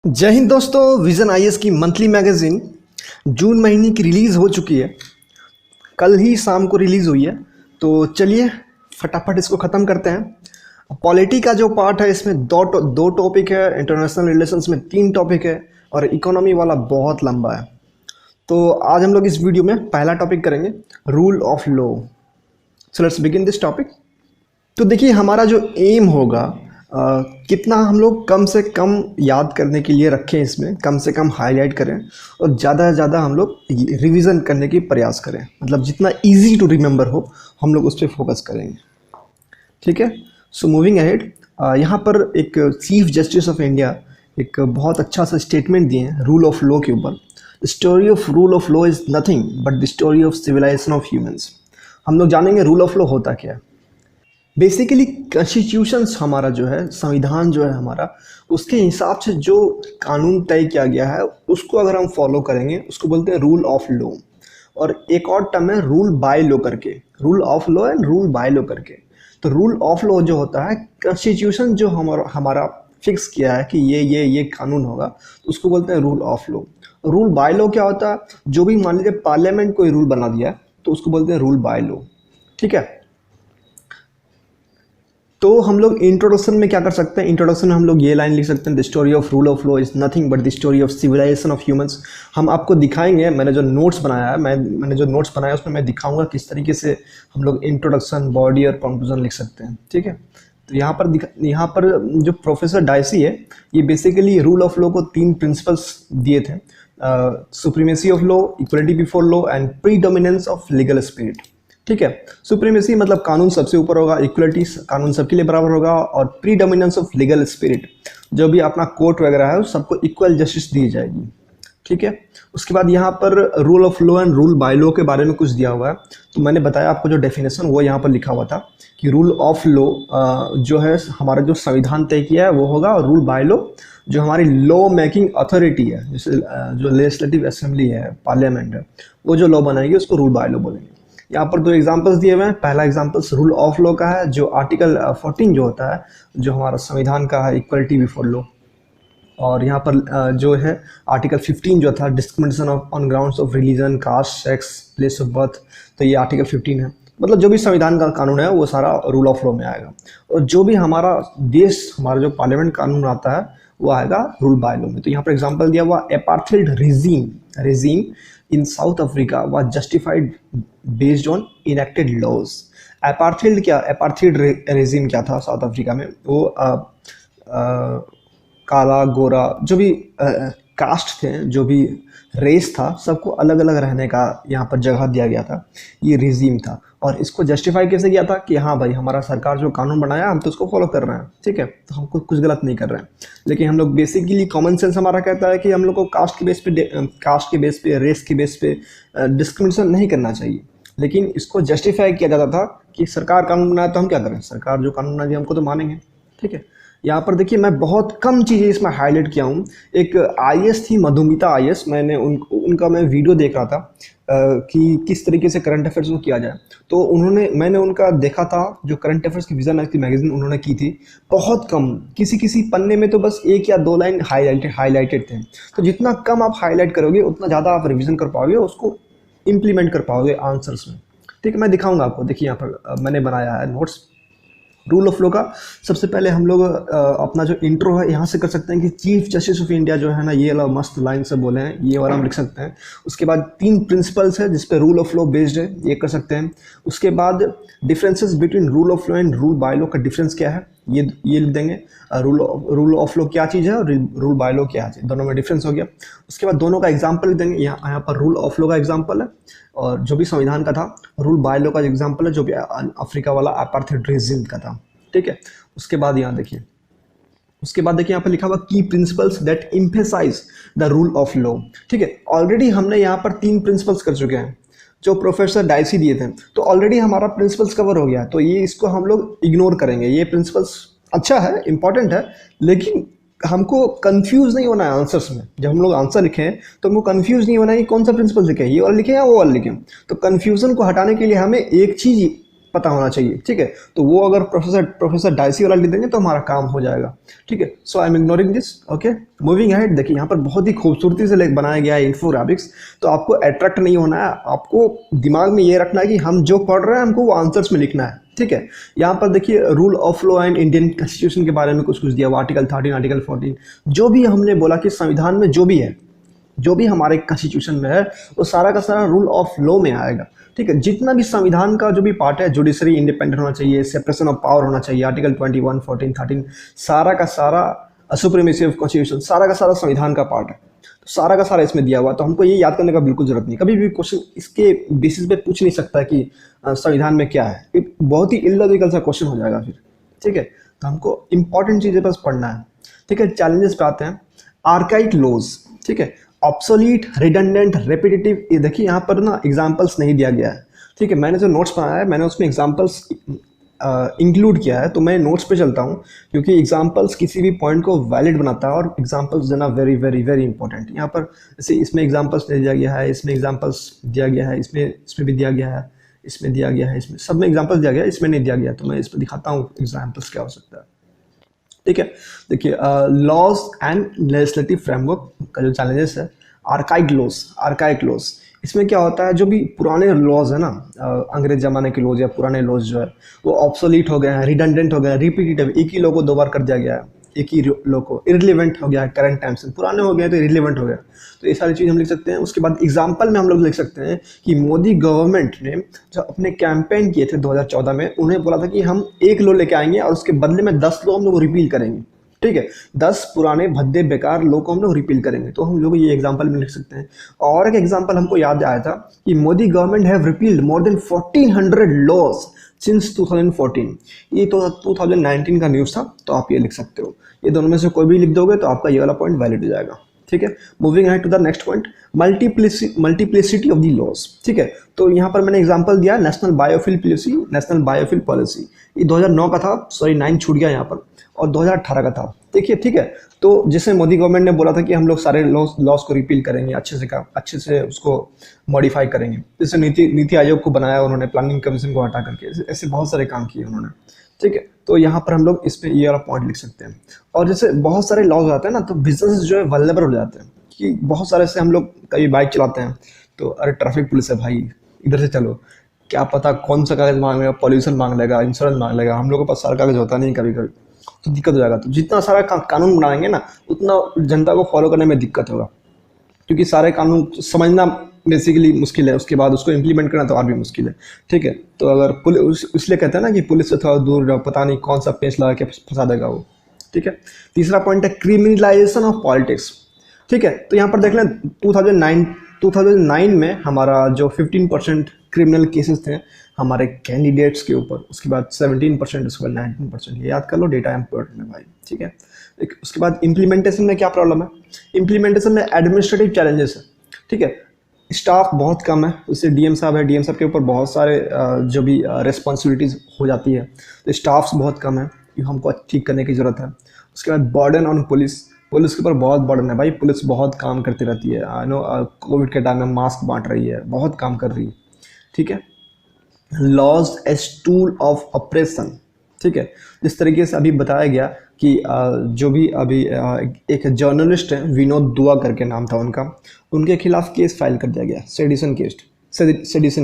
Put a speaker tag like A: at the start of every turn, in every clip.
A: जय हिंद दोस्तों। Vision IAS की मंथली मैगजीन जून महीने की रिलीज़ हो चुकी है। कल ही शाम को रिलीज़ हुई है। तो चलिए फटाफट इसको ख़त्म करते हैं। पॉलिटी का जो पार्ट है इसमें दो टॉपिक है, इंटरनेशनल रिलेशंस में 3 टॉपिक है और इकोनॉमी वाला बहुत लंबा है। तो आज हम लोग इस वीडियो में पहला टॉपिक करेंगे, rule of law. So let's begin this topic. तो देखिए हमारा जो एम होगा, कितना हम लोग कम से कम याद करने के लिए रखें, इसमें कम से कम हाईलाइट करें और ज़्यादा से ज़्यादा हम लोग रिवीजन करने की प्रयास करें। मतलब जितना इजी टू रिमेंबर हो हम लोग उस पर फोकस करेंगे। ठीक है। सो मूविंग अहेड, यहाँ पर एक चीफ जस्टिस ऑफ इंडिया एक बहुत अच्छा सा स्टेटमेंट दिए हैं रूल ऑफ लॉ के ऊपर। The story of rule of law is nothing but the story of civilisation of humans. हम लोग जानेंगे रूल ऑफ लॉ होता क्या है। बेसिकली कॉन्स्टिट्यूशंस हमारा जो है, संविधान जो है हमारा, उसके हिसाब से जो कानून तय किया गया है उसको अगर हम फॉलो करेंगे उसको बोलते हैं रूल ऑफ लॉ। और एक और टर्म है रूल बाय लॉ करके, rule of law and rule by law करके। तो रूल ऑफ लॉ जो होता है, कॉन्स्टिट्यूशन जो हमारा फिक्स किया है कि ये कानून होगा, तो उसको बोलते हैं rule of law. Rule by law क्या होता है, जो भी मान लीजिए पार्लियामेंट कोई रूल बना दिया तो उसको बोलते हैं रूल बाय लॉ। ठीक है। तो हम लोग इंट्रोडक्शन में क्या कर सकते हैं, इंट्रोडक्शन में हम लोग ये लाइन लिख सकते हैं, the story of rule of law is nothing but the story of civilisation of humans. हम आपको दिखाएंगे, मैंने जो नोट्स बनाया है, मैंने जो नोट्स बनाया है उसमें मैं दिखाऊंगा किस तरीके से हम लोग इंट्रोडक्शन, बॉडी और कंक्लूजन लिख सकते हैं। ठीक है। तो यहाँ पर जो प्रोफेसर डायसी है, ये बेसिकली रूल ऑफ लॉ को 3 प्रिंसिपल्स दिए थे, supremacy of law, equality before law and predominance of legal spirit. ठीक है। सुप्रीमेसी मतलब कानून सबसे ऊपर होगा, इक्वलिटी कानून सबके लिए बराबर होगा, और प्रीडोमिनेंस ऑफ लीगल स्पिरिट, जो भी अपना कोर्ट वगैरह है सबको इक्वल जस्टिस दी जाएगी। ठीक है। उसके बाद यहाँ पर rule of law and rule by law के बारे में कुछ दिया हुआ है। तो मैंने बताया आपको जो डेफिनेशन वो यहाँ पर लिखा हुआ था कि रूल ऑफ लॉ जो है हमारा जो संविधान तय किया है वो होगा, और रूल बाय लॉ जो हमारी लॉ मेकिंग अथॉरिटी है, जैसे जो लेजिस्लेटिव असेंबली है, पार्लियामेंट है, वो जो लॉ बनाएगी उसको रूल बाय लॉ बोलेंगे। यहाँ पर 2 एग्जांपल्स दिए हुए हैं। पहला एग्जांपल्स रूल ऑफ लॉ का है, जो आर्टिकल 14 जो होता है, जो हमारा संविधान का है, इक्वलिटी बिफोर लॉ। और यहाँ पर जो है आर्टिकल 15 जो था, discrimination on grounds of religion, caste, sex, place of birth, तो ये आर्टिकल 15 है। मतलब जो भी संविधान का कानून है वो सारा रूल ऑफ लॉ में आएगा। और जो भी हमारा देश, हमारा जो पार्लियामेंट कानून आता है वो आएगा रूल बाय लॉ में। तो यहाँ पर एग्जाम्पल दिया हुआ, apartheid regime in South Africa was justified based on enacted laws। Apartheid regime क्या था साउथ अफ्रीका में, वो काला गोरा जो भी कास्ट थे, जो भी रेस था, सबको अलग अलग रहने का यहाँ पर जगह दिया गया था, ये रिजीम था। और इसको जस्टिफाई कैसे किया था कि हाँ भाई हमारा सरकार जो कानून बनाया हम तो उसको फॉलो कर रहे हैं। ठीक है। तो हमको कुछ गलत नहीं कर रहे हैं। लेकिन हम लोग बेसिकली कॉमन सेंस हमारा कहता है कि हम लोग को कास्ट के बेस पे, रेस के बेस पे डिस्क्रिमिनेशन नहीं करना चाहिए। लेकिन इसको जस्टिफाई किया जाता था कि सरकार कानून बनाया तो हम क्या करें, सरकार जो कानून बनाया हमको तो मानेंगे। ठीक है। यहाँ पर देखिए मैं बहुत कम चीज़ें इसमें हाईलाइट किया हूँ। एक आईएएस थी, मधुमिता आईएएस, मैंने उनका मैं वीडियो देख रहा था कि किस तरीके से करंट अफेयर्स को किया जाए। तो मैंने उनका देखा था, जो करंट अफेयर्स की विजन की मैगजीन उन्होंने की थी, बहुत कम, किसी पन्ने में तो बस 1 या 2 लाइन हाईलाइटेड थे। तो जितना कम आप हाईलाइट करोगे उतना ज़्यादा आप रिविजन कर पाओगे, उसको इम्प्लीमेंट कर पाओगे आंसर्स में। ठीक है। मैं दिखाऊंगा आपको, देखिए यहाँ पर मैंने बनाया है नोट्स। रूल ऑफ लॉ का सबसे पहले हम लोग अपना जो इंट्रो है यहाँ से कर सकते हैं कि चीफ जस्टिस ऑफ इंडिया जो है ना, ये वाला मस्त लाइन से बोले हैं, ये वाला हम लिख सकते हैं। उसके बाद 3 प्रिंसिपल्स है जिस पे रूल ऑफ लॉ बेस्ड है, ये कर सकते हैं। उसके बाद differences between rule of law and rule by law का डिफरेंस क्या है, ये लिख देंगे। रूल ऑफ लॉ क्या चीज़ है और रूल बाय लॉ क्या है, दोनों में डिफरेंस हो गया। उसके बाद दोनों का एग्जाम्पल लिख देंगे। यहाँ पर रूल ऑफ लॉ का एग्जाम्पल है, और जो भी संविधान का था, रूल बाय लॉ का एग्जाम्पल है जो भी अफ्रीका वाला अपार्थाइड रेजिम का था। ठीक है। उसके बाद यहाँ देखिए, यहाँ पर लिखा हुआ की principles that emphasise the rule of law. ठीक है। ऑलरेडी हमने यहाँ पर 3 प्रिंसिपल्स कर चुके हैं जो प्रोफेसर डायसी दिए थे, तो ऑलरेडी हमारा प्रिंसिपल्स कवर हो गया। तो ये इसको हम लोग इग्नोर करेंगे। ये प्रिंसिपल्स अच्छा है, इंपॉर्टेंट है, लेकिन हमको कंफ्यूज नहीं होना है आंसर्स में। जब हम लोग आंसर लिखें तो हमको कंफ्यूज नहीं होना है कि कौन सा प्रिंसिपल लिखें, ये वाला लिखें या वो वाला लिखें। तो कंफ्यूजन को हटाने के लिए हमें एक चीज़ पता होना चाहिए, ठीक है। तो वो अगर प्रोफेसर डाइसी वाला लिख देंगे तो हमारा काम हो जाएगा, ठीक है। So I am ignoring this, okay. Moving ahead, देखिए यहाँ पर बहुत ही खूबसूरती से बनाया गया है इन्फोग्राफिक्स। तो आपको अट्रैक्ट नहीं होना है, आपको दिमाग में ये रखना है कि हम जो पढ़ रहे हैं हमको वो आंसर्स में लिखना है, ठीक है। यहाँ पर देखिए rule of law and Indian constitution के बारे में कुछ दिया हुआ, आर्टिकल 13, आर्टिकल 14, जो भी हमने बोला कि संविधान में जो भी है, जो भी हमारे कॉन्स्टिट्यूशन में है, वो सारा का सारा रूल ऑफ लॉ में आएगा, ठीक है। जितना भी संविधान का जो भी पार्ट है, जुडिशरी इंडिपेंडेंट होना चाहिए, सेपरेशन ऑफ पावर होना चाहिए, आर्टिकल 21, 14, 13, सारा का सारा सुप्रीमेसी ऑफ कॉन्स्टिट्यूशन, सारा का सारा संविधान का पार्ट है, तो सारा का सारा इसमें दिया हुआ। तो हमको ये याद करने का बिल्कुल जरूरत नहीं, कभी भी क्वेश्चन इसके बेसिस पे पूछ नहीं सकता कि संविधान में क्या है, ये बहुत ही इलॉजिकल सा क्वेश्चन हो जाएगा फिर, ठीक है। तो हमको इंपॉर्टेंट चीज़ें बस पढ़ना है, ठीक है। चैलेंजेस पे आते हैं। आर्काइक लॉज, ठीक है, ऑब्सोलीट, रिडंडेंट, रेपिटेटिव। ये देखिए यहाँ पर ना एग्जांपल्स नहीं दिया गया है, ठीक है। मैंने जो नोट्स बनाया है मैंने उसमें एग्जांपल्स इंक्लूड किया है, तो मैं नोट्स पे चलता हूँ क्योंकि एग्जांपल्स किसी भी पॉइंट को वैलिड बनाता है और एग्जांपल्स देना वेरी वेरी वेरी इंपॉर्टेंट। यहाँ पर जैसे इसमें एग्जांपल्स दिया गया है, इसमें एग्जांपल्स दिया गया है, इसमें भी दिया गया है, इसमें दिया गया है, इसमें सब में एग्जांपल्स दिया गया है, इसमें नहीं दिया गया। तो मैं इस पर दिखाता हूँ एग्जांपल्स क्या हो सकता है, ठीक है। देखिए लॉज एंड लेजिस्लेटिव फ्रेमवर्क का जो चैलेंजेस है, आर्काइक लॉज, इसमें क्या होता है, जो भी पुराने लॉज है ना, अंग्रेज जमाने के लॉज या पुराने लॉज जो है वो ऑब्सोलीट हो गए हैं, रिडंडेंट हो गए हैं, रिपीटेटिव, एक ही लॉ को 2 बार कर दिया गया है, एक ही लॉ को, इररिलेवेंट हो गया है, करंट टाइम से पुराने हो गए तो इररिलेवेंट हो गया। तो ये सारी चीज़ हम लिख सकते हैं। उसके बाद एग्जाम्पल में हम लोग लिख सकते हैं कि मोदी गवर्नमेंट ने जो अपने कैंपेन किए थे 2014 में, उन्हें बोला था कि हम एक लॉ लेके आएंगे और उसके बदले में 10 लॉ हम लोग रिपील करेंगे, ठीक है। 10 पुराने भद्दे बेकार लॉ को हम लोग रिपील करेंगे। तो हम लोग ये एग्जांपल में लिख सकते हैं। और एक एग्जांपल हमको याद आया था कि Modi government have repealed more than 1400 laws since 2014। ये तो 2019 का न्यूज़ था, तो आप ये लिख सकते हो। ये दोनों में से कोई भी लिख दोगे तो आपका ये वाला पॉइंट वैलिड हो जाएगा, ठीक है। Moving ahead to the next point, multiplicity of the laws, ठीक है। तो यहाँ पर मैंने एग्जांपल दिया नेशनल बायोफिल पॉलिसी, ये 2009 का था, सॉरी 9 छूट गया यहाँ पर, और 2018 का था, देखिए, ठीक है। तो जैसे मोदी गवर्नमेंट ने बोला था कि हम लोग सारे लॉज को रिपील करेंगे, अच्छे से उसको मॉडिफाई करेंगे। जैसे नीति आयोग को बनाया उन्होंने, प्लानिंग कमीशन को हटा करके, ऐसे बहुत सारे काम किए उन्होंने, ठीक है। तो यहाँ पर हम लोग इस पे ये वाला पॉइंट लिख सकते हैं। और जैसे बहुत सारे लॉज आते हैं ना, तो बिजनेस जो है वल्नरेबल हो जाते हैं कि बहुत सारे से हम लोग कभी बाइक चलाते हैं तो अरे ट्रैफिक पुलिस है भाई, इधर से चलो, क्या पता कौन सा कागज मांग लेगा, पॉल्यूशन मांग लेगा, इंश्योरेंस मांग लेगा, हम लोग के पास सारा कागज होता नहीं कभी कभी, तो दिक्कत हो जाएगा। तो जितना सारा कानून बनाएंगे ना, उतना जनता को फॉलो करने में दिक्कत होगा, क्योंकि सारे कानून समझना बेसिकली मुश्किल है, उसके बाद उसको इम्प्लीमेंट करना तो और भी मुश्किल है, ठीक है। तो अगर पुलिस, इसलिए कहते हैं ना कि पुलिस से थोड़ा दूर रहो, पता नहीं कौन सा पेच लगा के फंसा देगा वो, ठीक है। तीसरा पॉइंट है क्रिमिनलाइजेशन ऑफ पॉलिटिक्स, ठीक है। तो यहाँ पर देख लें 2009 में हमारा जो 15% क्रिमिनल केसेस थे हमारे कैंडिडेट्स के ऊपर, उसके बाद 17%, उसके बाद 19%, ये याद कर लो, डेटा इंपॉर्टेंट है भाई, ठीक है। उसके बाद इम्प्लीमेंटेशन में क्या प्रॉब्लम है, इम्प्लीमेंटेशन में एडमिनिस्ट्रेटिव चैलेंजेस है, ठीक है। स्टाफ बहुत कम है, उससे डीएम साहब है, डीएम साहब के ऊपर बहुत सारे जो भी रिस्पॉन्सिबिलिटीज़ हो जाती है, तो स्टाफ्स बहुत कम है, ये हमको ठीक करने की ज़रूरत है। उसके बाद बर्डन ऑन पुलिस के ऊपर बहुत बर्डन है भाई, पुलिस बहुत काम करती रहती है, आई नो कोविड के टाइम में मास्क बांट रही है, बहुत काम कर रही है, ठीक है। Laws as tool of operation, ठीक है। जिस तरीके से अभी बताया गया कि जो भी अभी एक जर्नलिस्ट है, विनोद दुआ करके नाम था उनका, उनके खिलाफ केस फाइल कर दिया गया, सेडिशन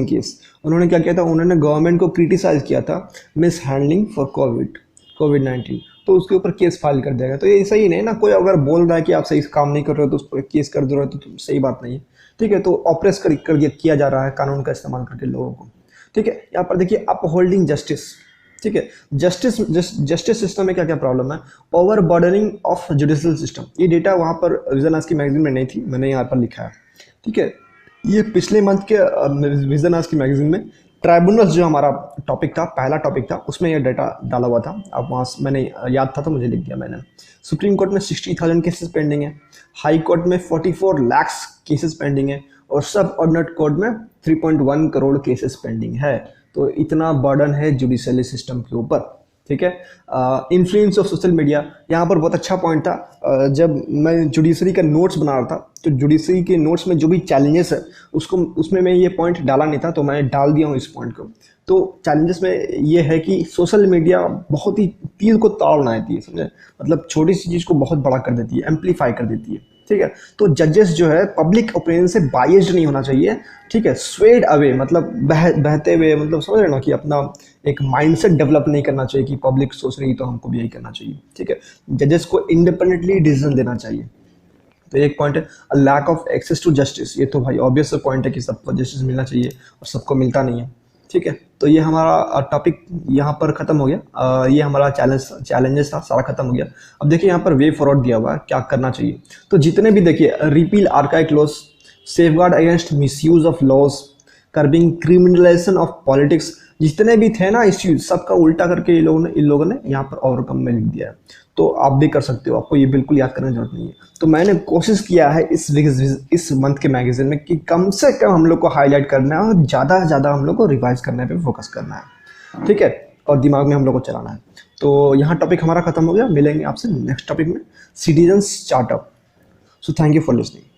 A: केस। उन्होंने क्या किया था, उन्होंने गवर्नमेंट को क्रिटिसाइज किया था मिस हैंडलिंग फॉर कोविड-19, तो उसके ऊपर केस फाइल कर दिया गया। तो ये सही नहीं ना, कोई अगर बोल रहा है कि आप सही काम नहीं कर रहे हो तो उस पर केस कर दो, तो सही बात नहीं है, ठीक है। तो ऑपरेस कर किया जा रहा है कानून का इस्तेमाल करके लोगों को, ठीक है। यहाँ पर देखिए अपहोल्डिंग जस्टिस, ठीक है। जस्टिस सिस्टम में क्या क्या प्रॉब्लम है, over burdening of judicial system. ये डेटा वहाँ पर विजन आज की मैगजीन में नहीं थी, मैंने यहाँ पर लिखा है, ठीक है। ये पिछले मंथ के विजन आज की मैगजीन में ट्राइब्यूनल्स जो हमारा टॉपिक था, पहला टॉपिक था, उसमें यह डाटा डाला हुआ था। अब वहाँ मैंने याद था तो मुझे लिख दिया मैंने। सुप्रीम कोर्ट में 60,000 केसेस पेंडिंग है, हाई कोर्ट में 44 लाख केसेस पेंडिंग है, और सब ऑर्डिनेट कोर्ट में 3.1 करोड़ केसेस पेंडिंग है। तो इतना बर्डन है जुडिशियली सिस्टम के ऊपर, ठीक है। इन्फ्लुएंस ऑफ सोशल मीडिया, यहाँ पर बहुत अच्छा पॉइंट था। जब मैं जुडिशरी का नोट्स बना रहा था तो जुडिशरी के नोट्स में जो भी चैलेंजेस है उसको उसमें मैं ये पॉइंट डाला नहीं था, तो मैं डाल दिया हूँ इस पॉइंट को। तो चैलेंजेस में ये है कि सोशल मीडिया बहुत ही तीर को ताड़ बना देती है, समझे, मतलब छोटी सी चीज़ को बहुत बड़ा कर देती है, एम्पलीफाई कर देती है, ठीक है। तो जजेस जो है पब्लिक ओपिनियन से बायस्ड नहीं होना चाहिए, ठीक है, स्वेड अवे, मतलब बहते हुए, मतलब समझ रहे ना कि अपना एक माइंडसेट डेवलप नहीं करना चाहिए कि पब्लिक सोच रही तो हमको भी यही करना चाहिए, ठीक है। जजेस को इंडिपेंडेंटली डिसीजन देना चाहिए। तो एक पॉइंट है lack of access to justice, ये तो भाई ऑब्वियस पॉइंट है कि सबको जस्टिस मिलना चाहिए और सबको मिलता नहीं है, ठीक है। तो ये हमारा टॉपिक यहाँ पर ख़त्म हो गया। ये हमारा चैलेंजेस था, सारा खत्म हो गया। अब देखिए यहाँ पर वे फॉरवर्ड दिया हुआ है क्या करना चाहिए। तो जितने भी देखिए repeal archaic laws, safeguard against misuse of laws, curbing criminalisation of politics, जितने भी थे ना इश्यूज सबका उल्टा करके इन लोगों ने यहाँ पर ओवरकम में लिख दिया है। तो आप भी कर सकते हो, आपको ये बिल्कुल याद करने की जरूरत नहीं है। तो मैंने कोशिश किया है इस मंथ के मैगजीन में कि कम से कम हम लोग को हाईलाइट करना है और ज़्यादा से ज़्यादा हम लोग को रिवाइज करने पे फोकस करना है, ठीक है, और दिमाग में हम लोग को चलाना है। तो यहाँ टॉपिक हमारा खत्म हो गया, मिलेंगे आपसे नेक्स्ट टॉपिक में, citizens charter. So thank you for listening.